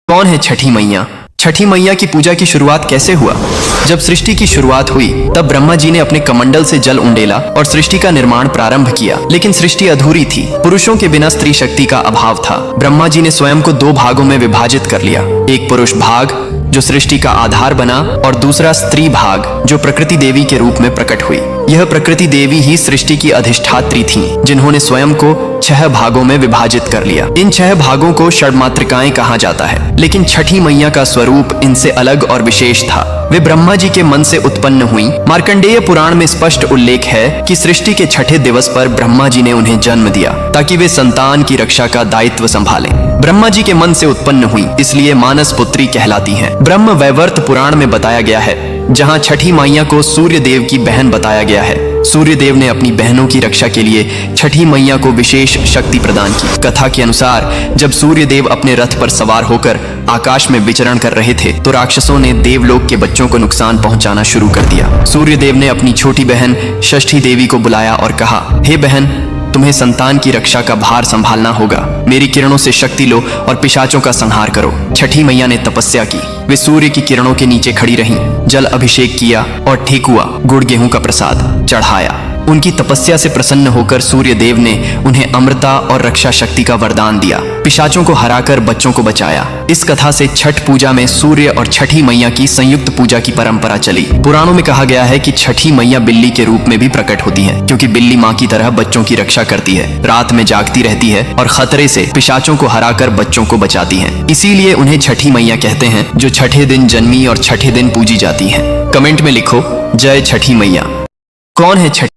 कौन है छठी मैया? छठी मैया की पूजा की शुरुआत कैसे हुआ? जब सृष्टि की शुरुआत हुई तब ब्रह्मा जी ने अपने कमंडल से जल उंडेला और सृष्टि का निर्माण प्रारंभ किया, लेकिन सृष्टि अधूरी थी। पुरुषों के बिना स्त्री शक्ति का अभाव था। ब्रह्मा जी ने स्वयं को दो भागों में विभाजित कर लिया, एक पुरुष भाग जो सृष्टि का आधार बना और दूसरा स्त्री भाग जो प्रकृति देवी के रूप में प्रकट हुई। यह प्रकृति देवी ही सृष्टि की अधिष्ठात्री थीं, जिन्होंने स्वयं को 6 भागों में विभाजित कर लिया। इन 6 भागों को षड्मातृकाएं कहा जाता है, लेकिन छठी मैया का स्वरूप इनसे अलग और विशेष था। वे ब्रह्मा जी के मन से उत्पन्न हुई। मार्कंडेय पुराण में स्पष्ट उल्लेख है कि सृष्टि के छठे दिवस पर ब्रह्मा जी ने उन्हें जन्म दिया ताकि वे संतान की रक्षा का दायित्व संभालें। ब्रह्मा जी के मन से उत्पन्न हुई, इसलिए मानस पुत्री कहलाती हैं। ब्रह्म वैवर्त पुराण में बताया गया है, जहां छठी मैया को सूर्य देव की बहन बताया गया है। सूर्य देव ने अपनी बहनों की रक्षा के लिए छठी मैया को विशेष शक्ति प्रदान की। कथा के अनुसार जब सूर्य देव अपने रथ पर सवार होकर आकाश में विचरण कर रहे थे तो राक्षसों ने देवलोक के बच्चों को नुकसान पहुंचाना शुरू कर दिया। सूर्य देव ने अपनी छोटी बहन षष्ठी देवी को बुलाया और कहा, हे बहन, तुम्हें संतान की रक्षा का भार संभालना होगा। मेरी किरणों से शक्ति लो और पिशाचों का संहार करो। छठी मैया ने तपस्या की। वे सूर्य की किरणों के नीचे खड़ी रहीं, जल अभिषेक किया और ठेकुआ गुड़ गेहूं का प्रसाद चढ़ाया। उनकी तपस्या से प्रसन्न होकर सूर्य देव ने उन्हें अमृता और रक्षा शक्ति का वरदान दिया। पिशाचों को हराकर बच्चों को बचाया। इस कथा से छठ पूजा में सूर्य और छठी मैया की संयुक्त पूजा की परंपरा चली। पुराणों में कहा गया है कि छठी मैया बिल्ली के रूप में भी प्रकट होती है, क्योंकि बिल्ली माँ की तरह बच्चों की रक्षा करती है, रात में जागती रहती है और खतरे से पिशाचों को हराकर बच्चों को बचाती है। इसीलिए उन्हें छठी मैया कहते हैं, जो छठे दिन जन्मी और छठे दिन पूजी जाती है। कमेंट में लिखो, जय छठी मैया। कौन है छठी?